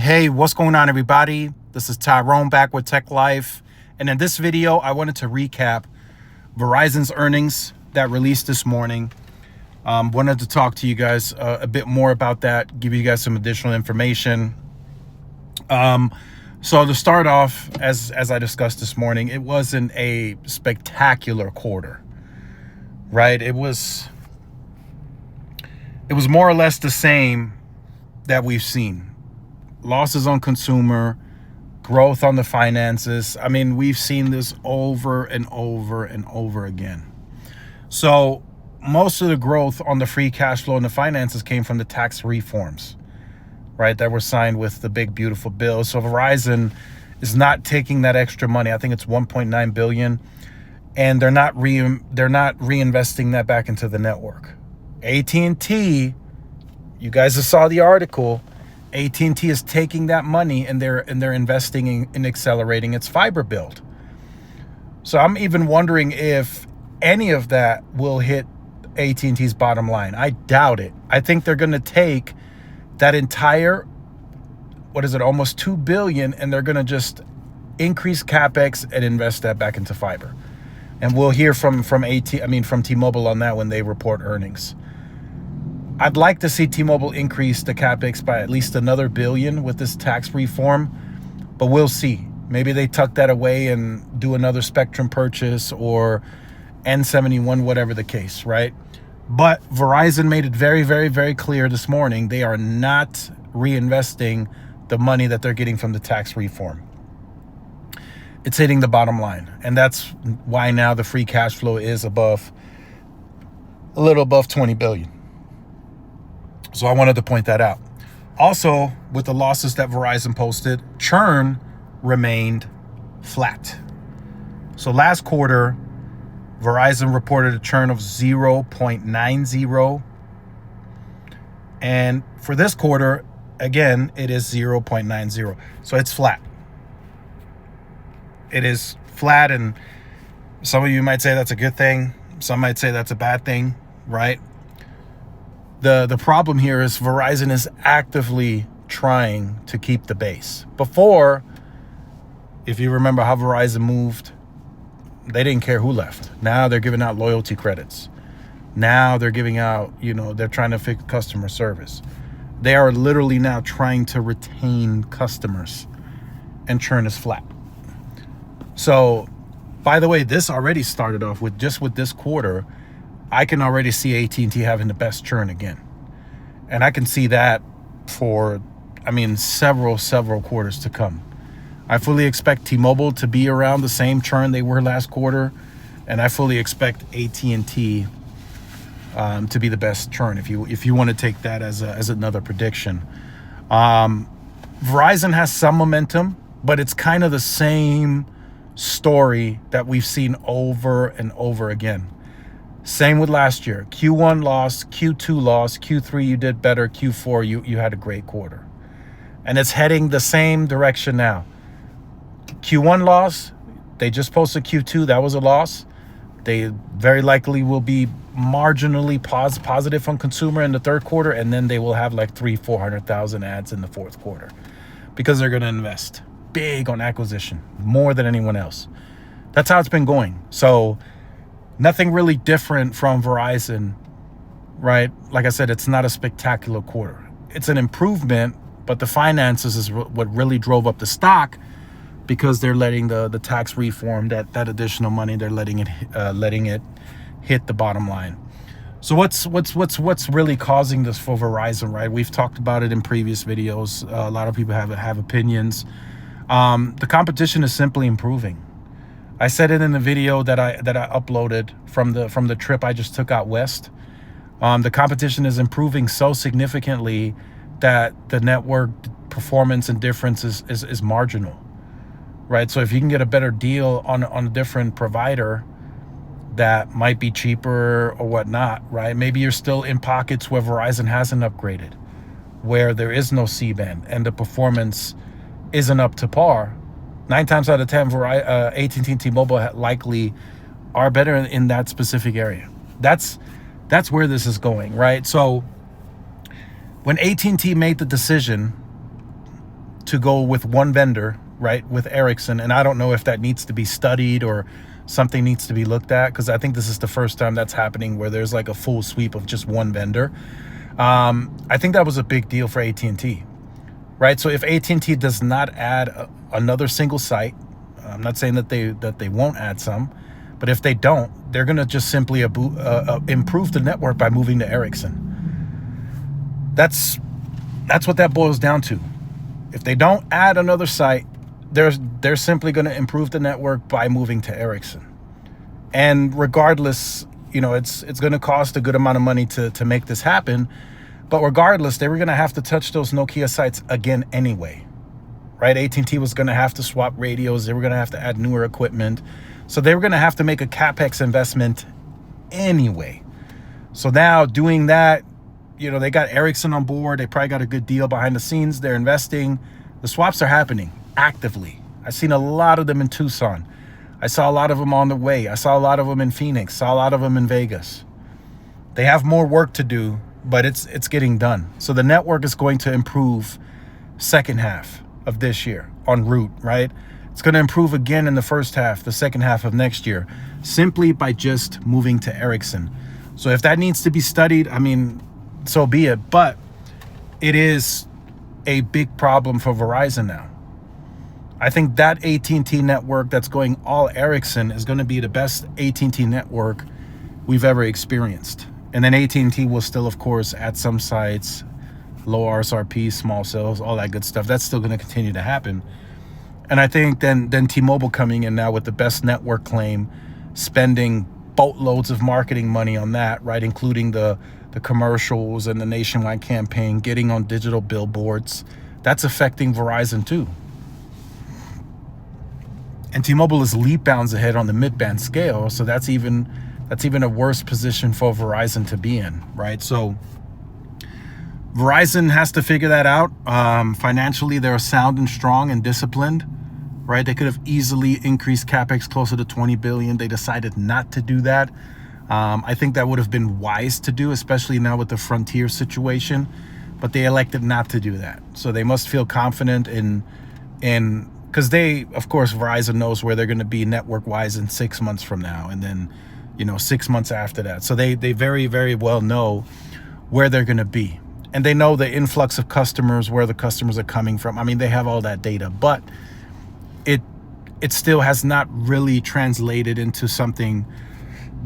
Hey, what's going on, everybody? This is Tyrone back with Tech Life. And in this video, I wanted to recap Verizon's earnings that released this morning. Wanted to talk to you guys a bit more about that, give you guys some additional information. So to start off, as I discussed this morning, it wasn't a spectacular quarter, right? It was more or less the same that we've seen. Losses on consumer, growth on the finances. I mean, we've seen this over and over and over again. So most of the growth on the free cash flow and the finances came from the tax reforms, right, that were signed with the big, beautiful bill. So Verizon is not taking that extra money. I think it's $1.9 billion, and they're not reinvesting that back into the network. AT&T, you guys just saw the article. AT&T is taking that money and they're investing in accelerating its fiber build. So I'm even wondering if any of that will hit AT&T's bottom line. I doubt it. I think they're going to take that entire, almost $2 billion, and they're going to just increase CapEx and invest that back into fiber. And we'll hear from T-Mobile on that when they report earnings. I'd like to see T-Mobile increase the CapEx by at least another $1 billion with this tax reform, but we'll see. Maybe they tuck that away and do another spectrum purchase or N71, whatever the case, right? But Verizon made it very, very, very clear this morning they are not reinvesting the money that they're getting from the tax reform. It's hitting the bottom line, and that's why now the free cash flow is a little above $20 billion. So I wanted to point that out. Also, with the losses that Verizon posted, churn remained flat. So last quarter, Verizon reported a churn of 0.90. And for this quarter, again, it is 0.90. So it's flat. It is flat, and some of you might say that's a good thing. Some might say that's a bad thing, right? The problem here is Verizon is actively trying to keep the base. Before, if you remember how Verizon moved, they didn't care who left. Now they're giving out loyalty credits. Now they're giving out, they're trying to fix customer service. They are literally now trying to retain customers, and churn is flat. So, by the way, this already started off with this quarter. I can already see AT&T having the best churn again. And I can see that for, several quarters to come. I fully expect T-Mobile to be around the same churn they were last quarter. And I fully expect AT&T to be the best churn, if you want to take that as another prediction. Verizon has some momentum, but it's kind of the same story that we've seen over and over again. Same with last year. Q1 lost, Q2 lost, Q3 you did better, Q4 you had a great quarter. And it's heading the same direction now. Q1 loss, they just posted Q2, that was a loss. They very likely will be marginally positive on consumer in the third quarter, and then they will have like 400,000 ads in the fourth quarter because they're going to invest big on acquisition, more than anyone else. That's how it's been going. So nothing really different from Verizon, right? Like I said, it's not a spectacular quarter. It's an improvement, but the finances is what really drove up the stock, because they're letting the tax reform, that additional money, they're letting it hit the bottom line. So what's really causing this for Verizon, right? We've talked about it in previous videos. A lot of people have opinions. The competition is simply improving. I said it in the video that I uploaded from the trip I just took out west. The competition is improving so significantly that the network performance and difference is marginal, right? So if you can get a better deal on a different provider that might be cheaper or whatnot, right? Maybe you're still in pockets where Verizon hasn't upgraded, where there is no C-band and the performance isn't up to par. 9 times out of 10, AT&T and T-Mobile likely are better in that specific area. That's where this is going, right? So when AT&T made the decision to go with one vendor, right, with Ericsson. And I don't know if that needs to be studied or something needs to be looked at, because I think this is the first time that's happening where there's like a full sweep of just one vendor. I think that was a big deal for AT&T, right? So if AT&T does not add another single site, I'm not saying that they won't add some, but if they don't, they're going to just simply improve the network by moving to Ericsson. That's what that boils down to. If they don't add another site, they're simply going to improve the network by moving to Ericsson. And regardless, it's going to cost a good amount of money to make this happen. But regardless, they were going to have to touch those Nokia sites again anyway, right? AT&T was going to have to swap radios. They were going to have to add newer equipment. So they were going to have to make a CapEx investment anyway. So now doing that, they got Ericsson on board. They probably got a good deal behind the scenes. They're investing. The swaps are happening actively. I've seen a lot of them in Tucson. I saw a lot of them on the way. I saw a lot of them in Phoenix, saw a lot of them in Vegas. They have more work to do, but it's getting done. So the network is going to improve second half of this year en route, right? It's going to improve again in the first half, the second half of next year, simply by just moving to Ericsson. So if that needs to be studied, so be it. But it is a big problem for Verizon now. I think that AT&T network that's going all Ericsson is going to be the best AT&T network we've ever experienced. And then AT&T will still, of course, at some sites, low RSRP, small cells, all that good stuff. That's still going to continue to happen. And I think then T-Mobile coming in now with the best network claim, spending boatloads of marketing money on that, right, including the commercials and the nationwide campaign, getting on digital billboards. That's affecting Verizon too. And T-Mobile is leap bounds ahead on the mid-band scale, so that's even a worse position for Verizon to be in, right? So Verizon has to figure that out. Financially, they're sound and strong and disciplined, right? They could have easily increased CapEx closer to $20 billion. They decided not to do that. I think that would have been wise to do, especially now with the Frontier situation, but they elected not to do that. So they must feel confident in because of course, Verizon knows where they're going to be network-wise in 6 months from now, and then, 6 months after that. So they very, very well know where they're going to be. And they know the influx of customers, where the customers are coming from. They have all that data, but it still has not really translated into something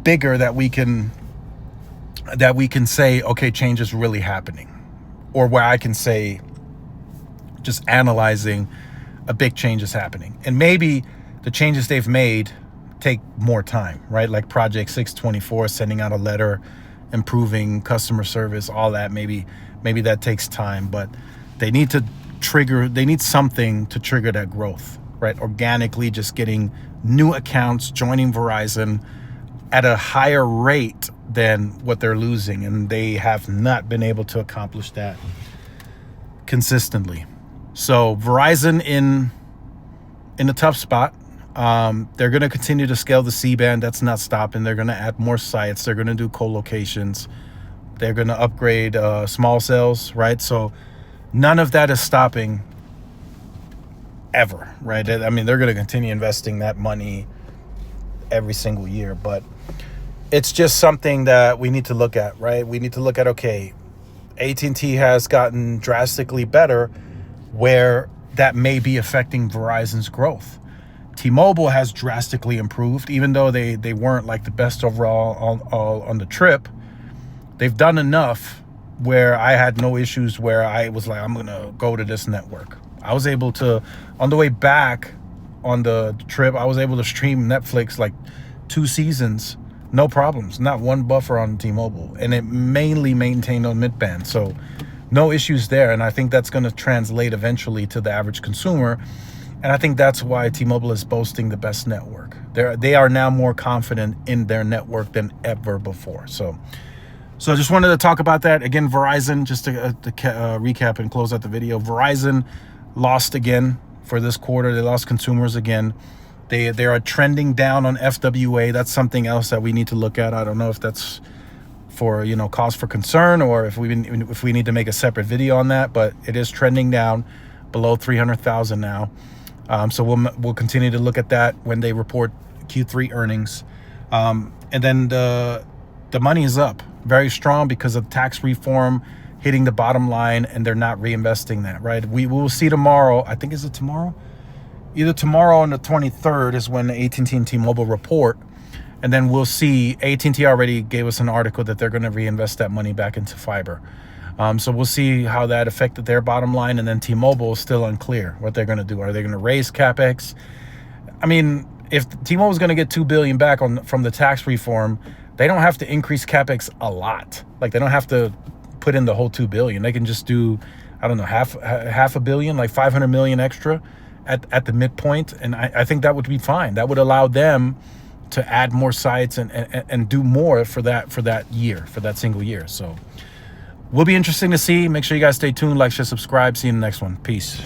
bigger that we can say, okay, change is really happening. Or where I can say, just analyzing, a big change is happening. And maybe the changes they've made take more time, right? Like Project 624, sending out a letter, improving customer service, all that. Maybe that takes time, but they need something to trigger that growth, right? Organically, just getting new accounts, joining Verizon at a higher rate than what they're losing. And they have not been able to accomplish that consistently. So Verizon in a tough spot. They're going to continue to scale the C-band. That's not stopping. They're going to add more sites. They're going to do co-locations. They're going to upgrade small cells, right? So none of that is stopping ever, right? They're going to continue investing that money every single year. But it's just something that we need to look at, right? We need to look at, okay, AT&T has gotten drastically better, where that may be affecting Verizon's growth. T-Mobile has drastically improved, even though they weren't like the best overall on the trip. They've done enough where I had no issues, where I was like, I'm going to go to this network. I was able to, on the way back on the trip, I was able to stream Netflix like 2 seasons, no problems, not one buffer on T-Mobile. And it mainly maintained on mid-band. So no issues there. And I think that's going to translate eventually to the average consumer. And I think that's why T-Mobile is boasting the best network. They are now more confident in their network than ever before. So I just wanted to talk about that. Again, Verizon, just to recap and close out the video, Verizon lost again for this quarter. They lost consumers again. They are trending down on FWA. That's something else that we need to look at. I don't know if that's for, cause for concern, or if we need to make a separate video on that, but it is trending down. below 300,000 now. So we'll continue to look at that when they report Q3 earnings. And then the money is up very strong because of tax reform hitting the bottom line, and they're not reinvesting that, right? We will see tomorrow. I think, is it tomorrow? Either tomorrow on the 23rd is when AT&T and T-Mobile report. And then we'll see. AT&T already gave us an article that they're going to reinvest that money back into fiber. So we'll see how that affected their bottom line. And then T-Mobile is still unclear what they're going to do. Are they going to raise CapEx? I mean, if T-Mobile is going to get $2 billion back from the tax reform, they don't have to increase CapEx a lot. Like, they don't have to put in the whole $2 billion. They can just do, I don't know, half a billion, like 500 million extra at the midpoint. And I think that would be fine. That would allow them to add more sites and do more for that year, for that single year. So will be interesting to see. Make sure you guys stay tuned, like, share, subscribe. See you in the next one. Peace.